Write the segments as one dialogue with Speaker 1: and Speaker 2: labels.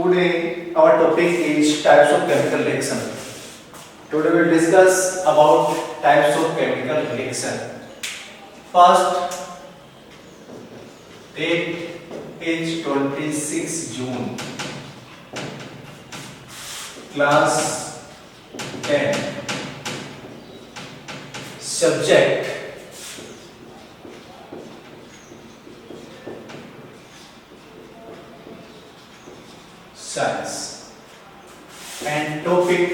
Speaker 1: Today our topic is types of chemical reaction. Today we will discuss about types of chemical reaction. First, date is 26 June. Class 10. Subject science and topic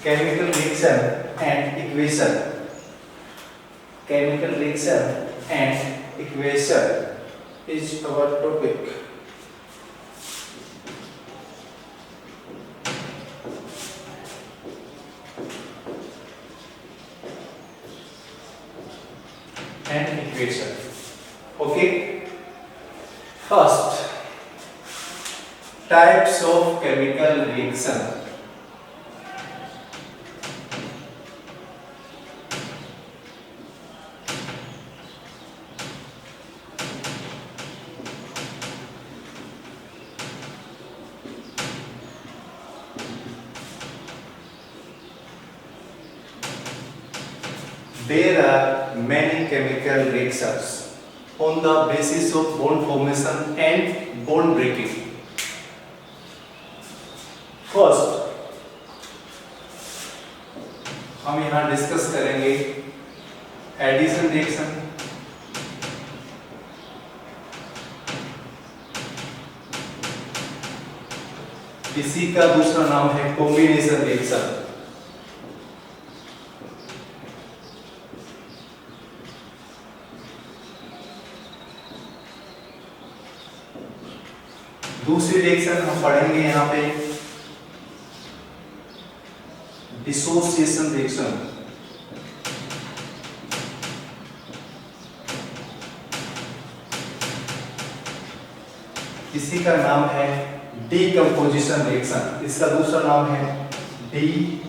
Speaker 1: chemical reaction and equation. Chemical reaction and equation is our topic. And equation. Okay. First, types of chemical reaction. There are many chemical reactions on the basis of bond formation and bond breaking. First, हम यहाँ discuss करेंगे addition reaction, इसी का दूसरा नाम है combination reaction. दूसरी reaction हम पढ़ेंगे यहाँ पे डिसोसिएशन रिएक्शन. इसी का नाम है डीकंपोजिशन रिएक्शन. इसका दूसरा नाम है डीकंपोजिशन.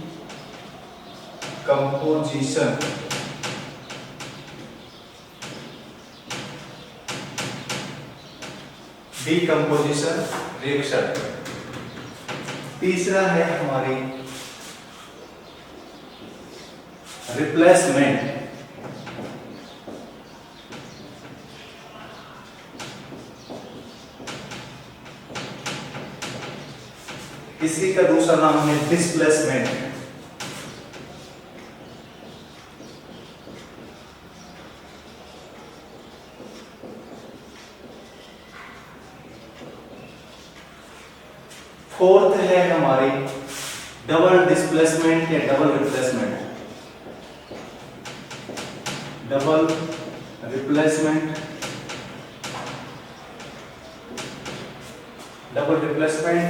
Speaker 1: Decomposition reaction. तीसरा है हमारी रिप्लेसमेंट. इसी का दूसरा नाम है डिस्प्लेसमेंट. फोर्थ है हमारी डबल डिस्प्लेसमेंट या double replacement. Double replacement, double replacement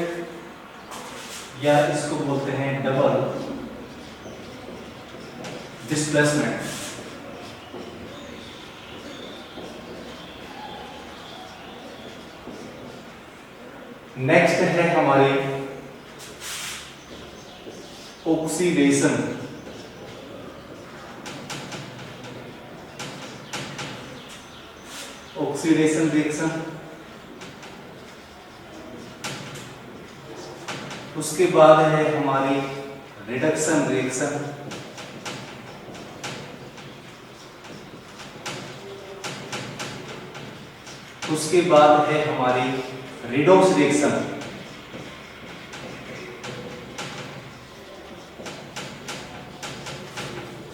Speaker 1: या इसको बोलते हैं डबल डिस्प्लेसमेंट. नेक्स्ट है हमारी ऑक्सीडेशन. Oxidation reaction. उसके बाद है हमारी रिडक्शन रिएक्शन. उसके बाद है हमारी रिडॉक्स रिएक्शन.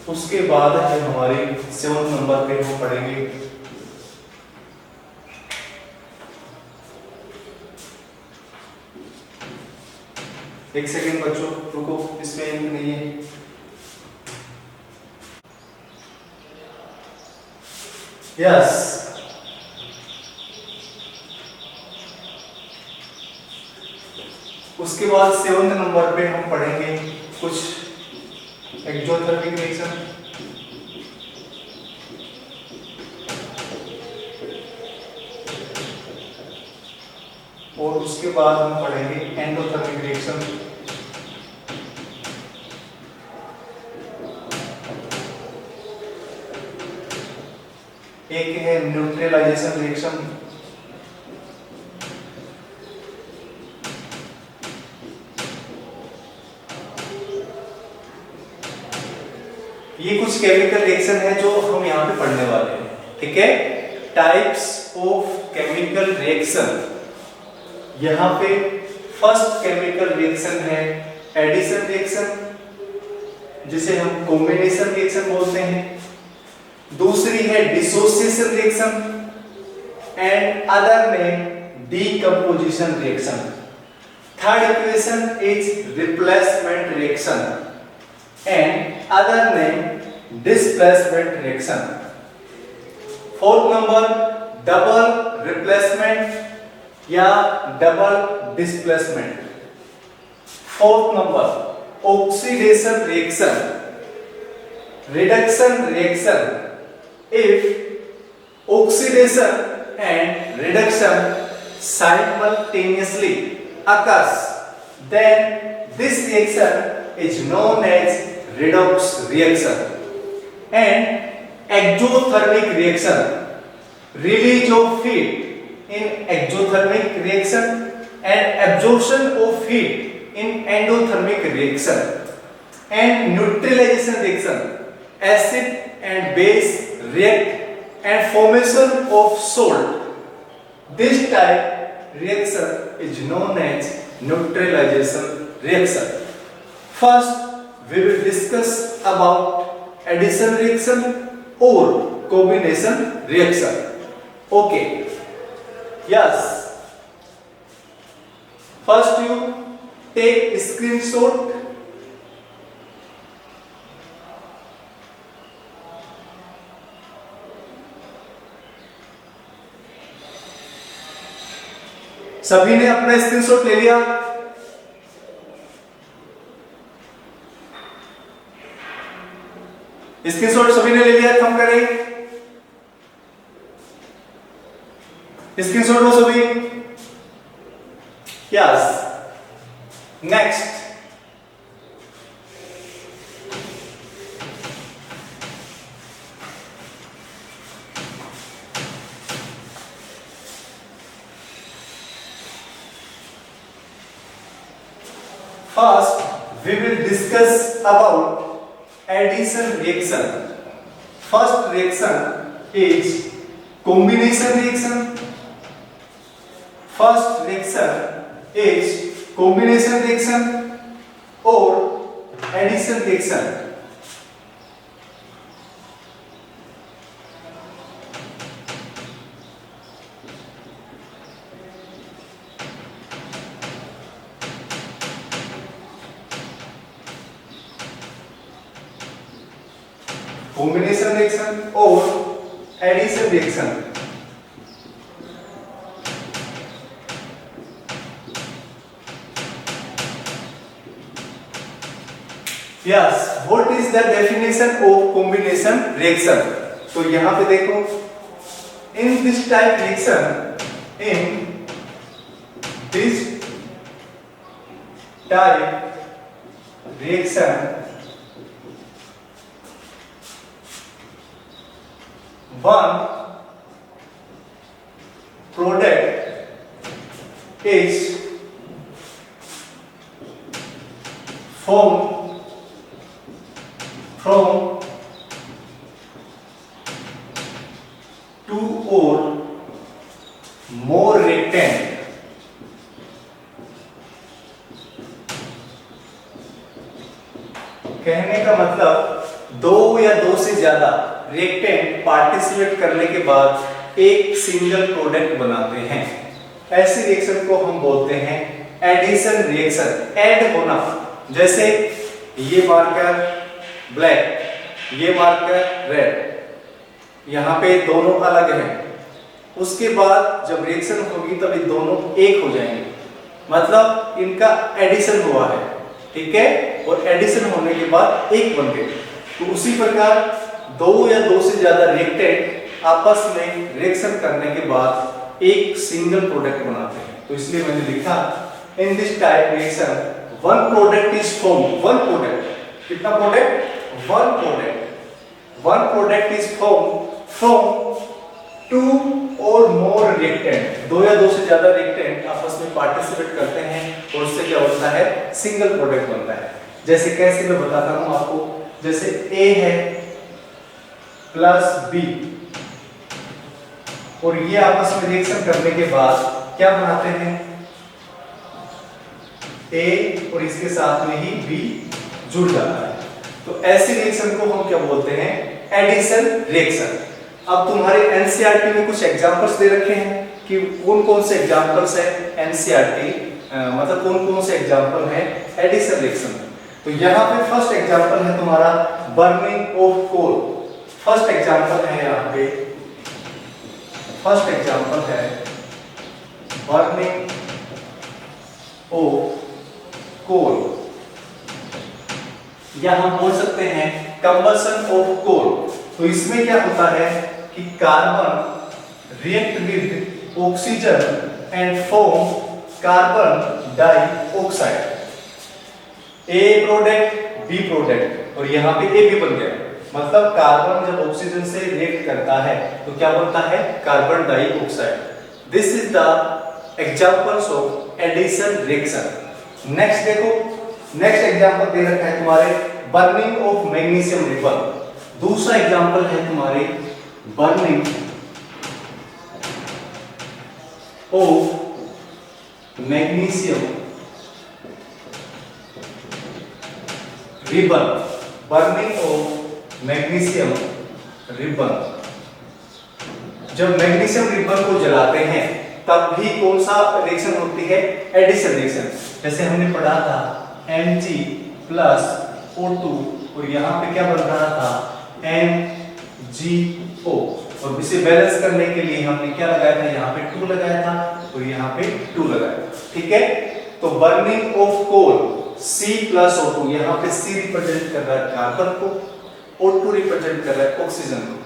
Speaker 1: उसके बाद है हमारी 7 नंबर पे हम पढ़ेंगे एक सेकेंड बच्चों रुको, इसमें इंक नहीं है. यस, उसके बाद 7 नंबर पे हम पढ़ेंगे कुछ एक्सोथर्मिक रिएक्शन. और उसके बाद हम पढ़ेंगे एंडोथर्मिक रिएक्शन. एक है न्यूट्रलाइजेशन रिएक्शन, ये कुछ केमिकल रिएक्शन है जो हम यहाँ पे पढ़ने वाले हैं, ठीक है। टाइप्स ऑफ केमिकल रिएक्शन, यहाँ पे फर्स्ट केमिकल रिएक्शन है एडिशन रिएक्शन, जिसे हम कॉम्बिनेशन रिएक्शन बोलते हैं। दूसरी है dissociation reaction and other name decomposition reaction. Third equation is replacement reaction and other name displacement reaction. Fourth number double replacement या double displacement. Fourth number oxidation reaction, reduction reaction. If oxidation and reduction simultaneously occurs, then this reaction is known as redox reaction. And exothermic reaction, release of heat in exothermic reaction and absorption of heat in endothermic reaction. And neutralization reaction, acid and base react and formation of salt. This type reaction is known as neutralization reaction. First, we will discuss about addition reaction or combination reaction. Okay. Yes. First, you take screenshot. सभी ने अपना screenshot ले लिया? Screenshot सभी ने ले लिया? Thumb करें। स्क्रीनशॉट लो सभी। Yes. Next, first we will discuss about addition reaction. First reaction is combination reaction. First reaction is combination reaction or addition reaction. Combination reaction or addition reaction. Yes, what is the definition of combination reaction? तो यहाँ पे देखो, in this type reaction, in this type reaction, one product is formed from two or more reactant कहने का मतलब दो या दो से ज्यादा रिएक्टेंट पार्टिसिपेट करने के बाद एक सिंगल प्रोडक्ट बनाते हैं। ऐसी रिएक्शन को हम बोलते हैं एडिशन रिएक्शन। ऐड होना, जैसे ये मार्कर ब्लैक, ये मार्कर रेड, यहाँ पे दोनों अलग हैं। उसके बाद जब रिएक्शन होगी तब ये दोनों एक हो जाएंगे, मतलब इनका एडिशन हुआ है, ठीक है। और एडिशन होने के बाद एक बन गए। तो उसी प्रकार दो या दो से ज्यादा रिएक्टेंट आपस में रिएक्शन करने के बाद एक सिंगल प्रोडक्ट बनाते हैं। तो इसलिए मैंने लिखा in this type reaction one product is formed. One product, कितना product? One product. One product is formed from two और मोर रिएक्टेंट। दो या दो से ज्यादा रिएक्टेंट आपस में पार्टिसिपेट करते हैं और उससे क्या होता है? सिंगल प्रोडक्ट बनता है। जैसे कैसे मैं बताता हूं आपको। जैसे A है प्लस B, और ये आपस में रिएक्शन करने के बाद क्या बनाते हैं, A और इसके साथ में ही B जुड़ जाता है। तो ऐसी रिएक्शन को हम क्या बोलते हैं, एडिशन रिएक्शन। अब तुम्हारे एनसीईआरटी में कुछ एग्जांपल्स दे रखे हैं कि कौन कौन से एग्जांपल्स है एनसीईआरटी, मतलब कौन कौन से एग्जांपल है एडिशन रिएक्शन। तो यहाँ पे फर्स्ट एग्जांपल है तुम्हारा burning of coal. First example है यहाँ पे, फर्स्ट एग्जांपल है बर्निंग ऑफ कोल, या हम बोल सकते हैं कंबशन ऑफ कोल। तो इसमें क्या होता है कि carbon react with oxygen and form carbon dioxide, A product B product, और यहाँ पे ए भी बन गया। मतलब कार्बन जब ऑक्सीजन से रिएक्ट करता है तो क्या बनता है, carbon dioxide. This is the examples of addition reaction. Next देखो, नेक्स्ट एग्जांपल दे रखा है तुम्हारे बर्निंग ऑफ मैग्नीशियम रिबन। दूसरा एग्जांपल है तुम्हारे burning of magnesium ribbon, burning of magnesium ribbon. जब मैग्नीशियम रिबन को जलाते हैं तब भी कौन सा रिएक्शन होती है, एडिशन रिएक्शन। जैसे हमने पढ़ा था Mg प्लस O2, और यहाँ पे क्या बन रहा था, MgO, और इसे बैलेंस करने के लिए हमने क्या लगाया था, यहाँ पे 2 लगाया था और यहाँ पे 2 लगाया। ठीक है, तो burning of coal C plus O2, यहाँ पे C रिप्रेजेंट कर रहा है कार्बन को, O2 रिप्रेजेंट कर रहा है ऑक्सीजन को,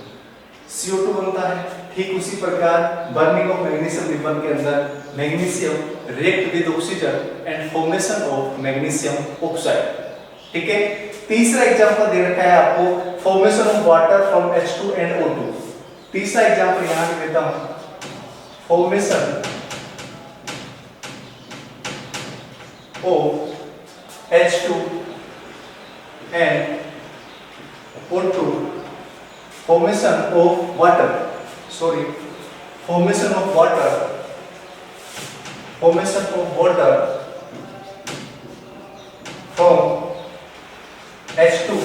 Speaker 1: CO2 बनता है। ठीक उसी प्रकार बर्निंग ऑफ मैग्नीशियम रिबन के अंदर magnesium react with oxygen and formation of magnesium oxide. ठीक है, तीसरा एग्जांपल दे रखा है आपको formation of water from H2 and O2। तीसरा एग्जांपल यहां पे देता हूं, formation of H2 and O2, formation of water, sorry, formation of water from H2,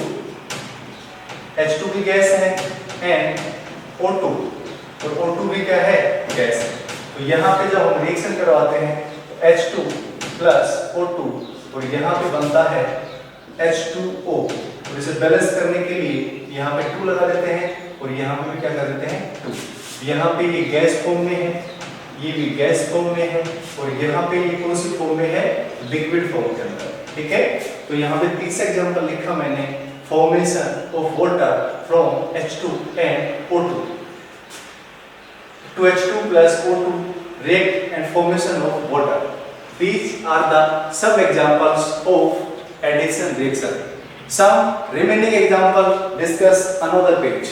Speaker 1: H2 भी गैस है, and O2, और O2 भी क्या है, गैस है। तो यहाँ पे जब हम रिएक्शन करवाते हैं तो H2 प्लस O2, और यहाँ पे बनता है H2O, और इसे बैलेंस करने के लिए यहाँ पे 2 लगा देते हैं और यहाँ पे भी क्या कर देते हैं 2। यहाँ पे ये गैस फॉर्म में है, ये भी गैस फॉर्म में है, और यहाँ पे ये कौन सी फॉर्म में है, लिक्विड फॉर्म के अंदर। ठीक है, तो यहाँ पे तीसरा एग्जांपल लिखा मैंने, formation of water from H2 and O2, 2H2 plus O2 react and formation of water. These are the some examples of addition reaction. Some remaining example discuss another page.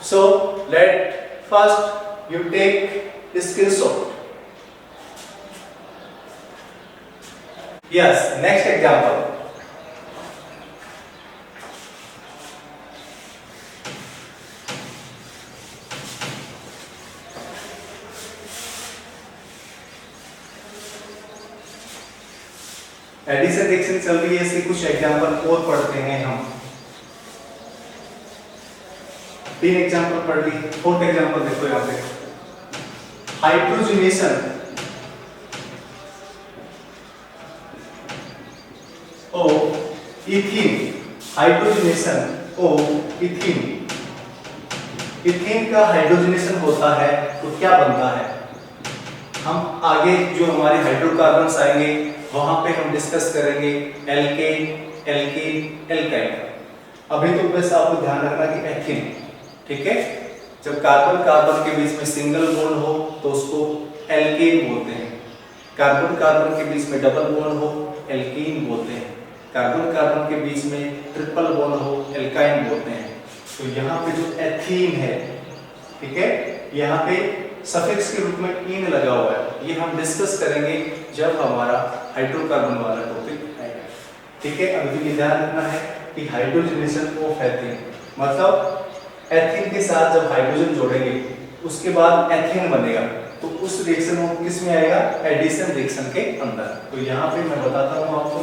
Speaker 1: So let first you take screenshot. Yes, next example. Addition reaction चल रही है, इसके कुछ example और पढ़ते हैं हम। 3 example पढ़ ली, 4th एग्जांपल देखो यहाँ पे, hydrogenation of ethene, hydrogenation of ethene. Ethene का हाइड्रोजनेशन होता है तो क्या बनता है, हम आगे जो हमारे हाइड्रोकार्बन्स आएंगे वहां पे हम डिस्कस करेंगे एल्केन, एल्कीन, एल्काइन। अभी तो बस आपको ध्यान रखना कि एथीन, ठीक है, जब कार्बन कार्बन के बीच में सिंगल बॉन्ड हो तो उसको एल्केन बोलते हैं, कार्बन कार्बन के बीच में डबल बॉन्ड हो एल्कीन बोलते हैं, कार्बन कार्बन के बीच में ट्रिपल बॉन्ड हो एल्काइन बोलते हैं। तो यहाँ पे जो एथीन है, ठीक है, यहाँ पे सफिक्स के रूप में इन लगा हुआ है, ये हम डिस्कस करेंगे जब हमारा हाइड्रोकार्बन वाला टॉपिक आएगा। ठीक है, अभी तो ये ध्यान रखना है। कि हाइड्रोजनेशन ऑफ एथीन, मतलब एथीन के साथ जब हाइड्रोजन जोड़ेंगे उसके बाद एथीन बनेगा, तो उस रिएक्शन में किस में आएगा, एडिशन रिएक्शन के अंदर। तो यहाँ पे मैं बताता हूँ आपको,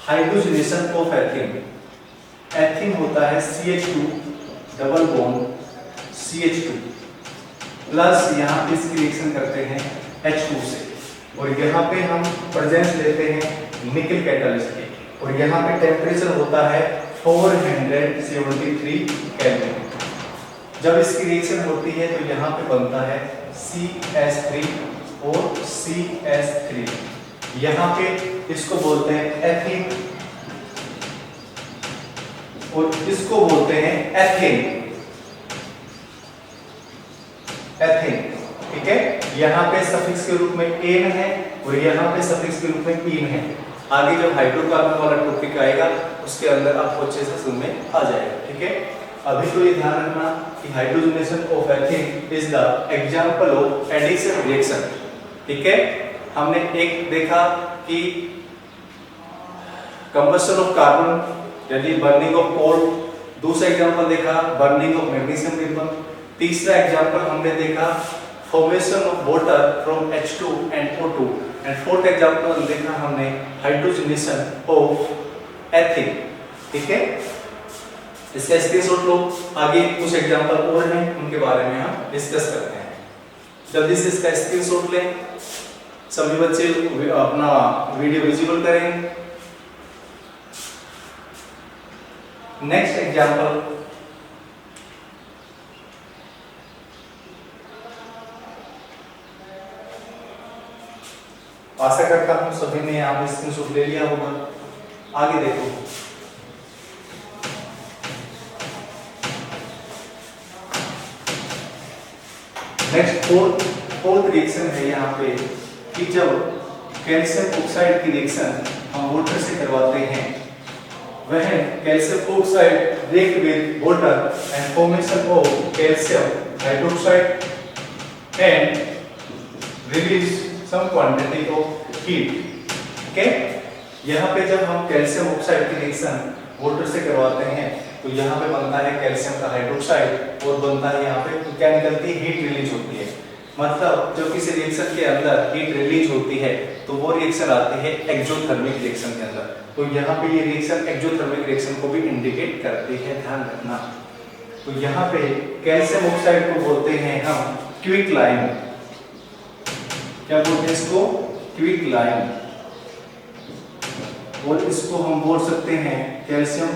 Speaker 1: हाइड्रोजनेशन ऑफ एथीन, एथीन होता है CH2 double bond CH2 plus यहाँ पे इसकी रिएक्शन करते हैं H2 से, और यहाँ पे हम प्रेजेंस लेते हैं निकल कैटालिस्ट के, और यहाँ पे टेम्परेचर होता है 473 केल्विन। जब इसकी रिएक्शन होती है तो यहाँ पे बनता है CH3 और CH3, यहाँ पे इसको बोलते हैं एथीन और इसको बोलते हैं एथेन, एथेन, ठीक है। यहाँ पे सफिक्स के रूप में एन है और यहाँ पे सफिक्स के रूप में इन है। आगे जब हाइड्रोकार्बन वाला टॉपिक आएगा उसके अंदर आपको अच्छे से समझ में आ जाएगा, ठीक है। अभी तो ये ध्यान रखना कि hydrogenation of ethane is the example of addition reaction, ठीक है। हमने एक देखा कि कंबस्शन ऑफ कार्बन यानी बर्निंग ऑफ कोल, दूसरा एग्जांपल देखा बर्निंग ऑफ मैग्नीशियम रिबन, तीसरा एग्जांपल हमने देखा formation of water from H2 and O2, and fourth example देखा हमने हाइड्रोजनेशन ऑफ एथेन, ठीक है। इसका स्क्रीनशॉट लो, आगे कुछ एग्जांपल और हैं उनके बारे में हम डिस्कस करते हैं। जल्दी से इसका स्क्रीनशॉट लें, सभी बच्चे अपना वीडियो विजुअल करें। नेक्स्ट एग्जांपल, आशा करता हूं सभी ने यहाँ पे स्क्रीनशॉट ले लिया होगा। आगे देखो, नेक्स्ट फोर्थ रिएक्शन है यहाँ पे कि जब कैल्शियम ऑक्साइड की रिएक्शन हम वाटर से करवाते हैं, वह calcium oxide react with water and formation of calcium hydroxide and release some quantity of heat, ठीक है। यहाँ पे जब हम कैल्शियम ऑक्साइड की रिएक्शन वाटर से करवाते हैं तो यहाँ पे बनता है कैल्शियम का हाइड्रोक्साइड और बनता है यहाँ पे क्या निकलती है, हीट रिलीज होती है। मतलब जब किसी रिएक्शन के अंदर हीट रिलीज होती है तो वो रिएक्शन आती है एक्सोथर्मिक रिएक्शन के अंदर। तो यहाँ पे ये रिएक्शन एक्सोथर्मिक रिएक्शन को भी इंडिकेट करती है, ध्यान रखना। तो यहाँ पे कैल्शियम ऑक्साइड को बोलते हैं हम क्विक लाइम, क्या बोलते हैं इसको, क्विक लाइम, और इसको हम बोल सकते हैं कैल्शियम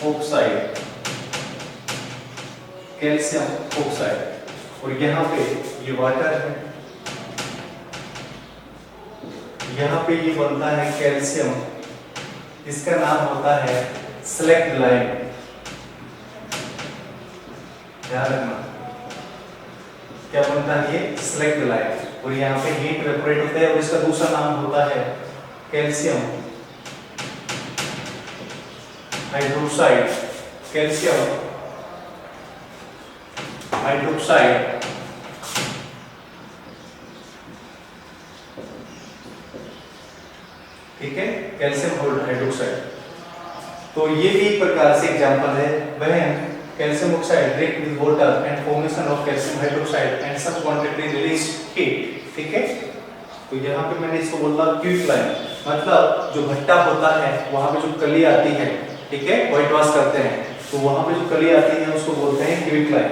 Speaker 1: ऑक्साइड, कैल्शियम ऑक्साइड। और यहाँ पे ये वाटर है, यहाँ पे ये बनता है कैल्शियम, इसका नाम होता है स्लैक्ड लाइम, ध्यान रखना क्या बनता है, ये स्लैक्ड लाइम। और यहाँ पे हीट इवेपोरेट होता है और इसका दूसरा नाम होता है कैल्शियम हाइड्रोक्साइड, कैल्शियम हाइड्रोक्साइड, ठीक है, कैल्शियम हाइड्रोक्साइड। तो ये भी एक प्रकार से एग्जांपल है, वह calcium oxide react with water and formation of calcium hydroxide and some quantity release heat, ठीक है। तो यहाँ पे मैंने इसको बोला क्विक लाइन, मतलब जो भट्टा होता है वहां पे जो कली आती है, ठीक है, व्हाइट वॉश करते हैं तो वहां पे जो कली आती है उसको बोलते हैं क्विक लाइन,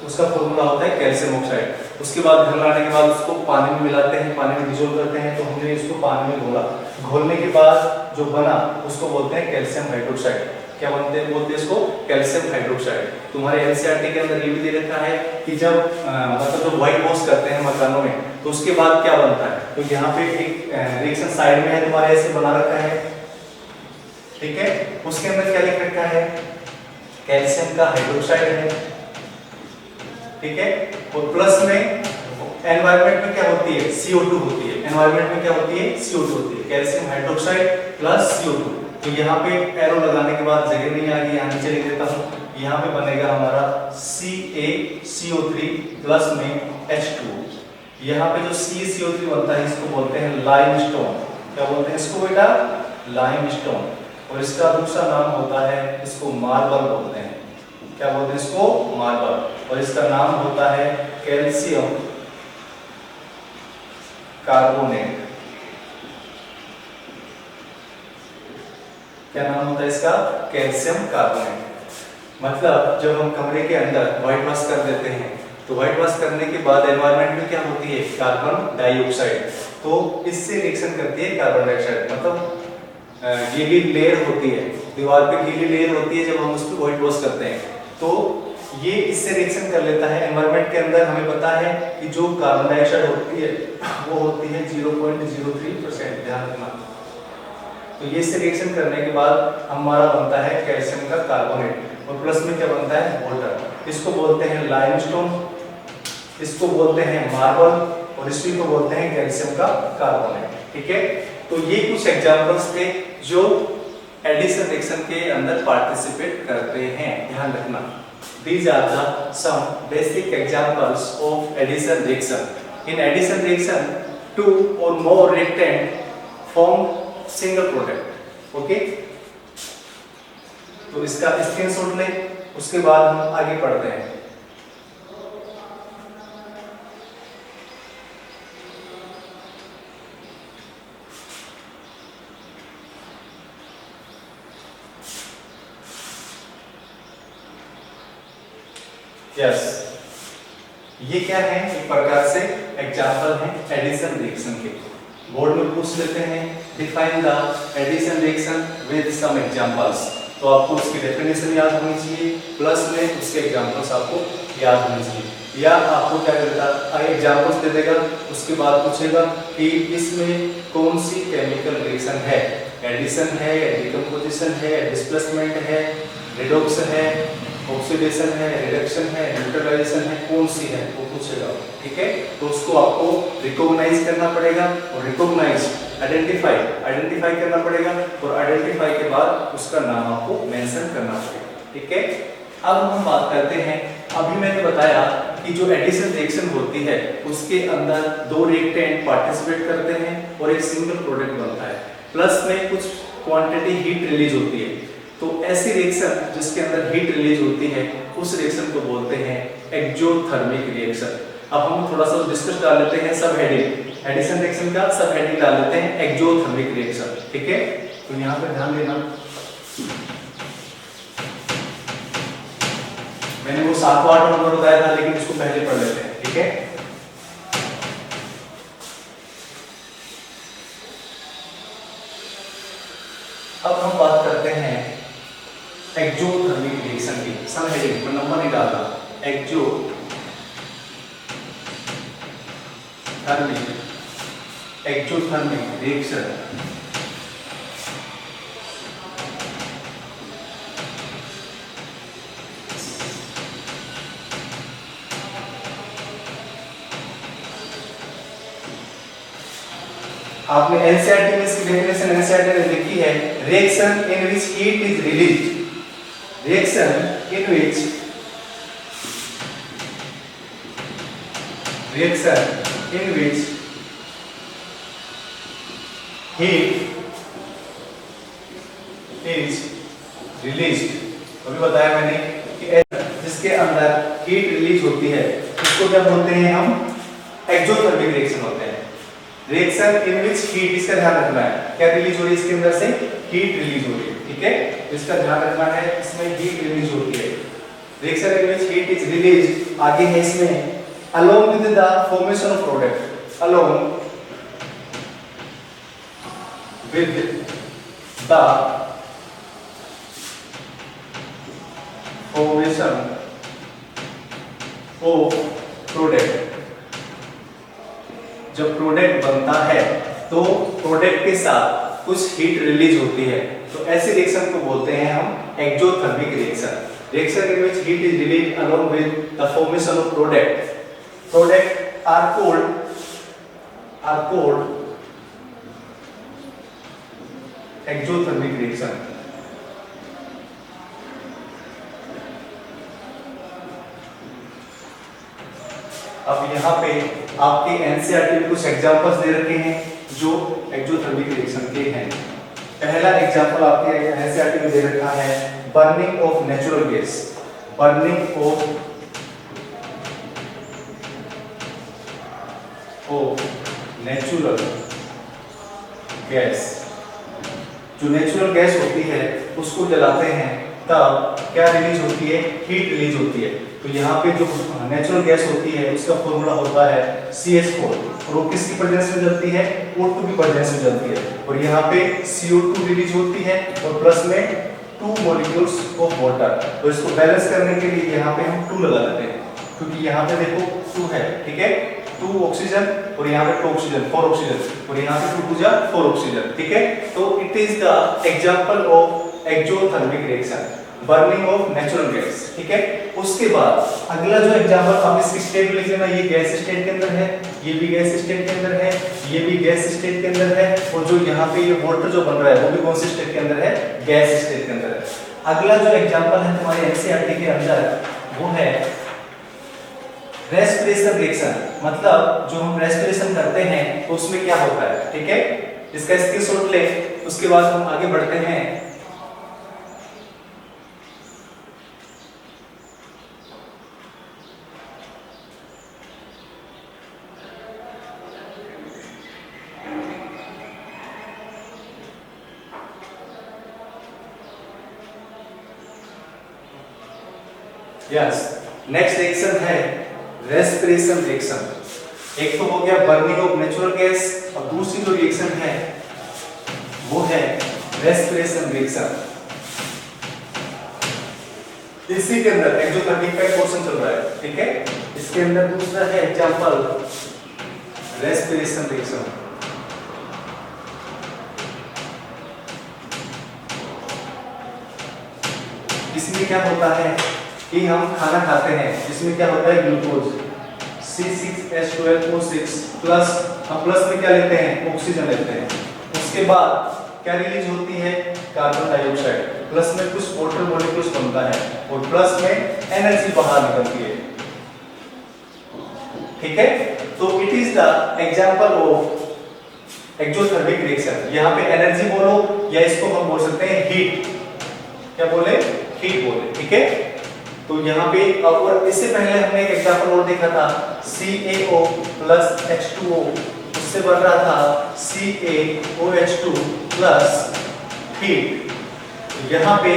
Speaker 1: उसका फॉर्मूला होता है कैल्शियम ऑक्साइड। उसके बाद घर लाने के बाद उसको पानी में मिलाते हैं, पानी में डिसॉल्व करते हैं, तो हमने इसको पानी में घोला, घोलने के बाद जो बना उसको बोलते हैं कैल्शियम हाइड्रोक्साइड। क्या बोलते हैं इसको, कैल्शियम हाइड्रोक्साइड। तुम्हारे एनसीईआरटी के अंदर ये भी दे रखा है कि जब मतलब जो व्हाइट वॉश करते हैं मकानों में तो उसके बाद क्या बनता है, तो यहाँ पे एक रिएक्शन साइड में है तुम्हारे ऐसे बना रखा है, ठीक है। उसके अंदर क्या लिख रखा है, कैल्शियम का हाइड्रोक्साइड है, ठीक है। और प्लस में एनवायरनमेंट में क्या होती है, CO2 होती है, एनवायरनमेंट में क्या होती है, CO2 होती है, कैल्शियम हाइड्रोक्साइड प्लस CO2। तो यहाँ पे एरो लगाने के बाद जगह नहीं आ गई, यहाँ नीचे लिख देता हूँ, यहाँ पे बनेगा हमारा CaCO3 प्लस में H2। यहाँ पे जो CaCO3 बनता है इसको बोलते हैं लाइमस्टोन, क्या बोलते हैं इसको बेटा, लाइमस्टोन, और इसका दूसरा नाम होता है, इसको मार्बल बोलते हैं। क्या बोलते हैं इसको? मार्बल। और इसका नाम होता है कैल्शियम कार्बोनेट। क्या नाम होता है इसका? Calcium carbonate. मतलब जब हम कमरे के अंदर व्हाइट वॉश कर देते हैं तो व्हाइट वॉश करने के बाद एनवायरनमेंट में क्या होती है? Carbon dioxide. तो इससे रिएक्शन करती है कार्बन डाइऑक्साइड, मतलब गीली लेयर होती है, दीवार पे गीली लेयर होती है जब हम उसको व्हाइट वॉश करते हैं, तो ये इससे रिएक्शन कर लेता है। एनवायरनमेंट के अंदर हमें पता है कि जो कार्बन डाइऑक्साइड होती है वो होती है 0.03%, ध्यान रखना। तो ये इससे रिएक्शन करने के बाद हमारा बनता है कैल्शियम का कार्बोनेट, और प्लस में क्या बनता है? वाटर। इसको बोलते हैं लाइमस्टोन, इसको बोलते हैं मार्बल, और इसी को बोलते हैं कैल्शियम का कार्बोनेट। ठीक है, तो ये कुछ एग्जांपल्स थे जो एडिशन रिएक्शन के अंदर पार्टिसिपेट करते हैं, ध्यान रखना। These are the some basic examples of addition reaction. In addition reaction, two or more reactant form single product. Okay? तो इसका स्क्रीनशॉट लें, उसके बाद हम आगे पढ़ते हैं। यस, ये क्या है? एक प्रकार से एग्जांपल है एडिशन रिएक्शन के। बोर्ड में पूछ लेते हैं define the addition reaction with some examples, तो आपको उसकी डेफिनेशन याद होनी चाहिए, प्लस में उसके एग्जांपल्स आपको याद होने चाहिए। या आपको क्या करता है, एग्जांपल्स दे देगा, उसके बाद पूछेगा कि इसमें कौन सी केमिकल रिएक्शन है, एडिशन है, डिकम्पोजिशन है, डिस्प्लेसमेंट है, रिडॉक्स है, ऑक्सीडेशन है, रिडक्शन है, न्यूट्रलाइजेशन है, कौन सी है वो पूछेगा। ठीक है, तो उसको आपको रिकॉग्नाइज करना पड़ेगा, और रिकॉग्नाइज आइडेंटिफाई करना पड़ेगा, और आइडेंटिफाई के बाद उसका नाम आपको मेंशन करना पड़ेगा। ठीक है, अब हम बात करते हैं, अभी मैंने बताया कि जो एडिशन रिएक्शन होती है उसके अंदर दो रिएक्टेंट पार्टिसिपेट करते हैं और एक सिंगल प्रोडक्ट बनता है, प्लस में कुछ क्वांटिटी हीट रिलीज होती है। तो ऐसी रिएक्शन जिसके अंदर हीट रिलीज होती है उस रिएक्शन को बोलते हैं एक्सोथर्मिक रिएक्शन। अब हम थोड़ा सा डिस्कस डाल लेते हैं सब हेडिंग, एडिशन रिएक्शन का सब हेडिंग डाल लेते हैं एक्सोथर्मिक रिएक्शन। ठीक है, तो यहाँ पे ध्यान देना, मैंने वो 7वां नंबर बताया था लेकिन इसको पहले पढ़ लेते हैं। ठीक है, अब हम बात करते हैं एक्सोथर्मिक रिएक्शन की। सब हेडिंग पर नंबर नहीं डालना, एक्सोथर्मिक रिएक्शन। आपने एनसीईआरटी में इसकी डेफिनेशन एनसीईआरटी ने लिखी है, reaction in which heat is released, reaction in which heat is released। अभी बताया मैंने कि जिसके अंदर हीट रिलीज होती है उसको क्या बोलते हैं हम? एक्सोथर्मिक रिएक्शन होते हैं। रिएक्शन इन विच हीट, इसका ध्यान रखना है, क्या रिलीज हो रही है इसके अंदर से? हीट रिलीज हो रही है। ठीक है, इसका ध्यान रखना है, इसमें हीट रिलीज होती है। Reaction in which heat is release, आगे है इसमें along with the formation of product, along with the formation of product। जब प्रोडक्ट बनता है तो प्रोडक्ट के साथ कुछ हीट रिलीज होती है, तो ऐसे रिएक्शन को बोलते हैं हम exothermic reaction. Reaction in which heat is released along with the formation of product are called exothermic reaction. अब यहाँ पे आपके एनसीईआरटी में कुछ एग्जांपल्स दे रखे हैं जो एक्सोथर्मिक रिएक्शन के हैं। पहला एग्जांपल आपके एनसीईआरटी में दे रखा है burning of natural gas, burning of natural gas. जो नेचुरल गैस होती है उसको जलाते हैं तब क्या रिलीज होती है, हीट रिलीज होती है। तो यहाँ पे जो नेचुरल गैस होती है उसका फॉर्मूला होता है CH4 और वो किसकी प्रेजेंस में जलती है, O2 की प्रेजेंस में जलती है। और यहाँ पे CO2 रिलीज होती है और प्लस में 2 मॉलिक्यूल्स ऑफ वाटर। तो इसको बैलेंस करने के लिए यहाँ पे हम 2 लगा देते हैं, क्योंकि यहाँ पे देखो 2 है, ठीक है, 2 ऑक्सीजन और यहाँ पे 2 ऑक्सीजन, 4 ऑक्सीजन और यहाँ पे 2 2 4 ऑक्सीजन, ठीक है। तो it is the example of exothermic reaction, burning of natural gas, ठीक है। उसके बाद अगला जो एग्जांपल आप इसकी स्टेट लिख लेना, ये गैस स्टेट के अंदर है, ये भी गैस स्टेट के अंदर है, ये भी गैस स्टेट के अंदर है और जो यहाँ पे ये वाटर जो बन रहा है वो भी कौन सी स्टेट के अंदर है, गैस स्टेट के अंदर है। अगला जो एग्जांपल है तुम्हारे एनसीईआरटी के अंदर वो है रेस्पिरेशन रिएक्शन, मतलब जो हम रेस्पिरेशन करते हैं तो उसमें क्या होता है, ठीक है। इसका स्क्रीनशॉट ले, उसके बाद हम आगे बढ़ते हैं। यस, नेक्स्ट रिएक्शन है रेस्पिरेशन रिएक्शन। एक तो हो गया बर्निंग ऑफ नेचुरल गैस और दूसरी जो रिएक्शन है वो है रेस्पिरेशन रिएक्शन। इसी के अंदर एक्सोथर्मिक का क्वेश्चन चल रहा है, ठीक है। इसके अंदर दूसरा है एग्जांपल रेस्पिरेशन रिएक्शन। इसमें क्या होता है कि हम खाना खाते हैं, इसमें क्या होता है ग्लूकोज C6H12O6 प्लस, हम प्लस में क्या लेते हैं, ऑक्सीजन लेते हैं। उसके बाद क्या रिलीज होती है, कार्बन डाइऑक्साइड, प्लस में कुछ वाटर मॉलिक्यूल्स बनता है और प्लस में एनर्जी बाहर निकलती है, ठीक है। तो it is the example of exothermic reaction. यहाँ पे एनर्जी बोलो या इसको हम बोल सकते हैं हीट, क्या बोले, हीट बोले, ठीक है। तो यहाँ पे और इससे पहले हमने एक एग्जांपल और देखा था CaO प्लस H2O, उससे बन रहा था CaOH2 प्लस हीट। यहाँ पे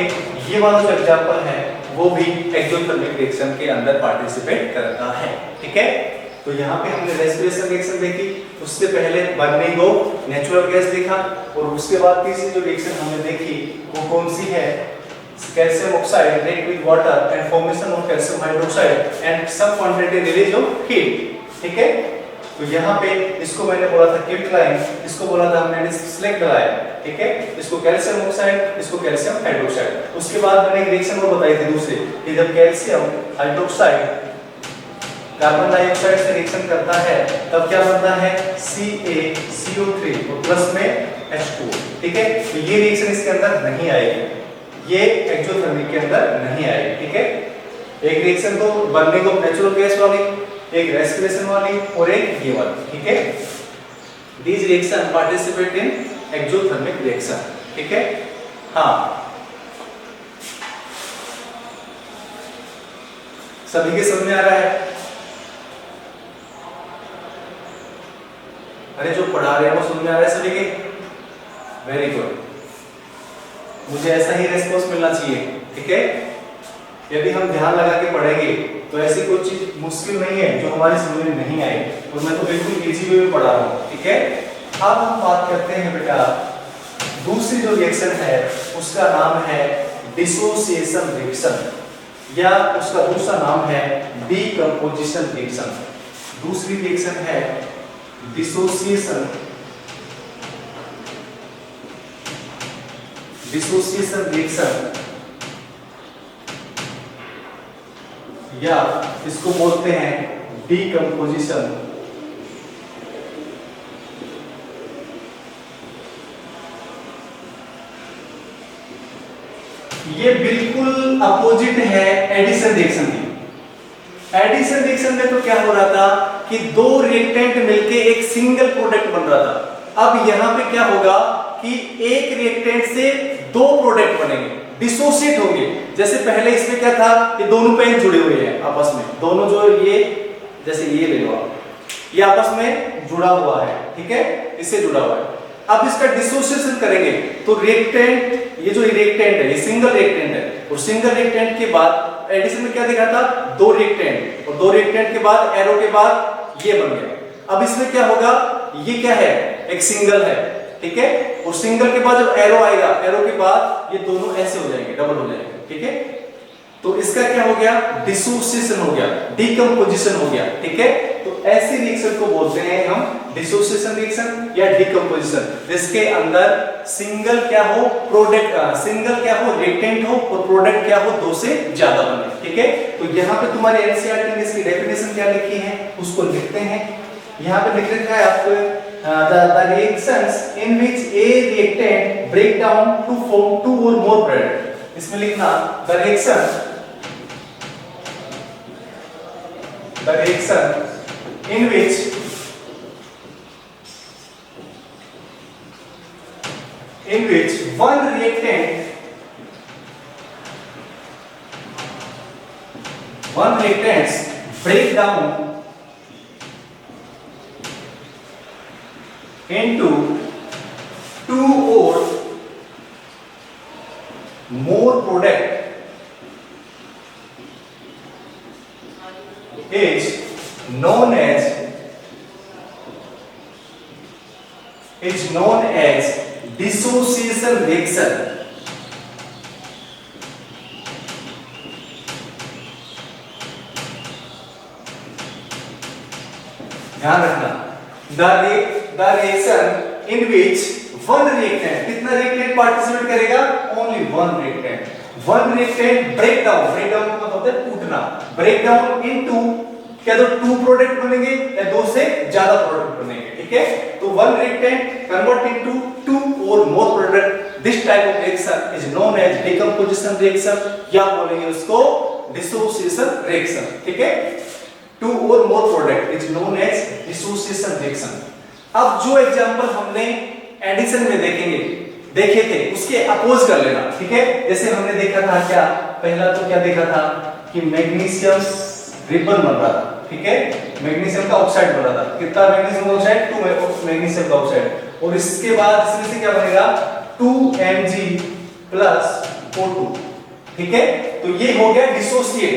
Speaker 1: ये वाला जो एग्जांपल है वो भी एक्सोथर्मिक रिएक्शन के अंदर पार्टिसिपेट करता है, ठीक है। तो यहाँ पे हमने रेस्पिरेशन रिएक्शन देखी, उससे पहले बर्निंग ऑफ नेचुरल गैस देखा और उसके बाद तीसरी जो रिएक्शन हमने देखी वो कौन सी है, calcium oxide react with water and formation of calcium hydroxide and some quantity release of heat, ठीक है। तो यहाँ पे इसको मैंने बोला था क्विकलाइन, इसको बोला था हमने सिलेक्ट लाइन, ठीक है। इसको कैल्शियम ऑक्साइड, इसको कैल्शियम हाइड्रोक्साइड। उसके बाद मैंने एक रिएक्शन और बताई थी दूसरी कि जब कैल्शियम हाइड्रोक्साइड कार्बन डाइऑक्साइड से रिएक्शन करता है तब क्या बनता है CaCO3 और प्लस में H2O, ठीक है। तो ये रिएक्शन इसके अंदर नहीं आएगी, ये एक्सोथर्मिक के अंदर नहीं आएगी, ठीक है। एक रिएक्शन तो बर्निंग ऑफ नेचुरल गैस वाली, एक रेस्पिरेशन वाली और एक ये वाली, ठीक है। These reaction participate in exothermic reaction, ठीक है। हाँ, सभी के समझ में आ रहा है? अरे जो पढ़ा रहे हैं वो समझ में आ रहा है सभी के? वेरी गुड, मुझे ऐसा ही रेस्पॉन्स मिलना चाहिए, ठीक है। यदि हम ध्यान लगा के पढ़ेंगे तो ऐसी कोई चीज मुश्किल नहीं है जो हमारी समझ में नहीं आए, और मैं तो बिल्कुल इजी वे में पढ़ा रहा हूँ, ठीक है। अब हम बात करते हैं बेटा दूसरी जो रिएक्शन है उसका नाम है डिसोसिएशन रिएक्शन, या उसका दूसरा नाम है डीकंपोजिशन रिएक्शन। दूसरी रिएक्शन है डिसोसिएशन रिएक्शन, या इसको बोलते हैं डीकंपोजिशन। ये बिल्कुल अपोजिट है एडिशन रिएक्शन की। एडिशन रिएक्शन में तो क्या हो रहा था कि दो रिएक्टेंट मिलके एक सिंगल प्रोडक्ट बन रहा था। अब यहां पे क्या होगा कि एक रिएक्टेंट से दो प्रोडक्ट बनेंगे, डिसोसिएट होंगे। जैसे पहले इसमें क्या था, ये दोनों पेन जुड़े हुए हैं आपस में, दोनों जो ये जैसे ये ले लो आप, ये आपस में जुड़ा हुआ है, ठीक है, इससे जुड़ा हुआ है। अब इसका डिसोसिएशन करेंगे तो रिएक्टेंट, ये जो रिएक्टेंट है ये सिंगल रिएक्टेंट है, और सिंगल रिएक्टेंट के बाद एडिशन में क्या देखा था, दो रिएक्टेंट, और दो रिएक्टेंट के बाद एरो के बाद ये बन गया। अब इसमें क्या होगा, ये क्या है, एक सिंगल है, ठीक है, और सिंगल के बाद जब एरो आएगा, एरो के बाद ये दोनों ऐसे हो जाएंगे, डबल हो जाएंगे, ठीक है। तो इसका क्या हो गया, डिसोसिएशन हो गया, डिकम्पोजिशन हो गया, ठीक है। तो ऐसे रिएक्शन को बोलते हैं हम डिसोसिएशन रिएक्शन या डिकम्पोजिशन, जिसके अंदर सिंगल क्या हो, प्रोडक्ट सिंगल क्या हो, रिएक्टेंट हो, और प्रोडक्ट क्या हो, दो से ज्यादा बने, ठीक है। तो यहाँ पे तुम्हारे एनसीईआरटी में इसकी डेफिनेशन क्या लिखी है उसको लिखते हैं। यहाँ पे लिख रखा है आपको the reactions in which a reactant break down to form two or more product। इसमें लिखना the reaction in which one reactants break down into two or more product is known as dissociation reaction। ध्यान रखना, the reaction in which one reactant, कितना reactant participate करेगा, only one reactant break down का मतलब होता है टूटना, break down into क्या तो टू प्रोडक्ट बनेंगे या दो से ज्यादा प्रोडक्ट बनेंगे, ठीक है। तो one reactant convert into two और more product, this type of reaction is known as decomposition reaction, या बोलेंगे उसको डिसोसिएशन रिएक्शन, ठीक है। टू और more product is known as dissociation reaction. अब जो एग्जांपल हमने एडिशन में देखे थे उसके अपोज कर लेना, ठीक है। जैसे हमने देखा था क्या, पहला तो क्या देखा था कि मैग्नीशियम रिबन बन रहा था, ठीक है, मैग्नीशियम का ऑक्साइड बन रहा था, कितना मैग्नीशियम ऑक्साइड, 2 मैग्नीशियम का ऑक्साइड, और इसके बाद इसमें से क्या बनेगा 2Mg+O2, ठीक है। तो ये हो गया डिसोसिएट,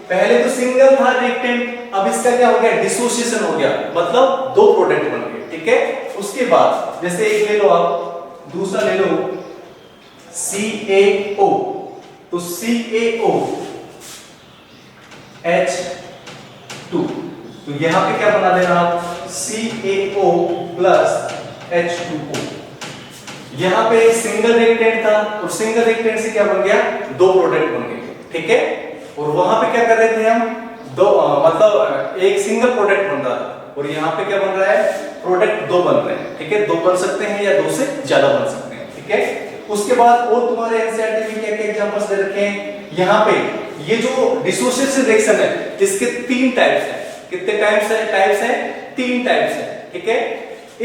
Speaker 1: पहले तो सिंगल था रिएक्टेंट, अब इसका क्या हो गया, डिसोसिएशन हो गया, मतलब दो प्रोडक्ट बन गए, ठीक है। उसके बाद जैसे एक ले लो आप, दूसरा ले लो CaO, तो CaO H2, तो यहां पे क्या बना देना आप, CaO + H2O। यहां पे सिंगल रिएक्टेंट था और सिंगल रिएक्टेंट से क्या बन गया, दो प्रोडक्ट बन गए, ठीक है। और वहां पे क्या कर रहे थे हम, दो मतलब एक सिंगल प्रोडक्ट बन रहा था, और यहाँ पे क्या बन रहा है, प्रोडक्ट दो बन रहे हैं, ठीक है। दो बन सकते हैं या दो से ज्यादा बन सकते हैं, ठीक है। उसके बाद और तुम्हारे एनसीईआरटी में क्या-क्या एग्जांपल्स दे रखे हैं, यहाँ पे ये जो डिसोसिएशन रिएक्शन है इसके तीन टाइप्स हैं, कितने टाइप्स है, तीन टाइप्स है, ठीक है।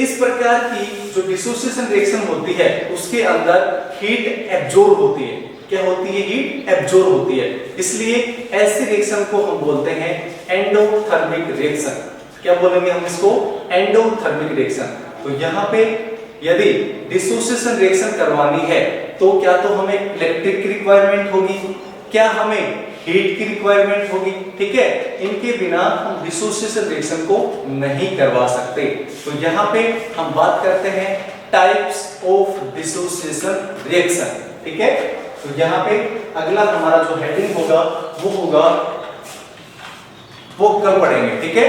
Speaker 1: इस प्रकार की जो डिसोसिएशन रिएक्शन होती है उसके अंदर हीट एब्जॉर्ब होती है, क्या होती है, हीट एब्जॉर्ब होती है, इसलिए ऐसे रिएक्शन को हम बोलते हैं एंडोथर्मिक रिएक्शन। क्या बोलेंगे हम इसको, एंडोथर्मिक रिएक्शन। तो यहाँ पे यदि डिसोसिएशन रिएक्शन करवानी है तो क्या तो हमें इलेक्ट्रिक की रिक्वायरमेंट होगी, क्या हमें हीट की रिक्वायरमेंट होगी, ठीक है। इनके बिना हम डिसोसिएशन रिएक्शन को नहीं करवा सकते। तो यहाँ पे हम बात करते हैं टाइप्स ऑफ डिसोसिएशन रिएक्शन, ठीक है। तो यहाँ पे अगला हमारा जो हेडिंग होगा वो कल पढ़ेंगे, ठीक है।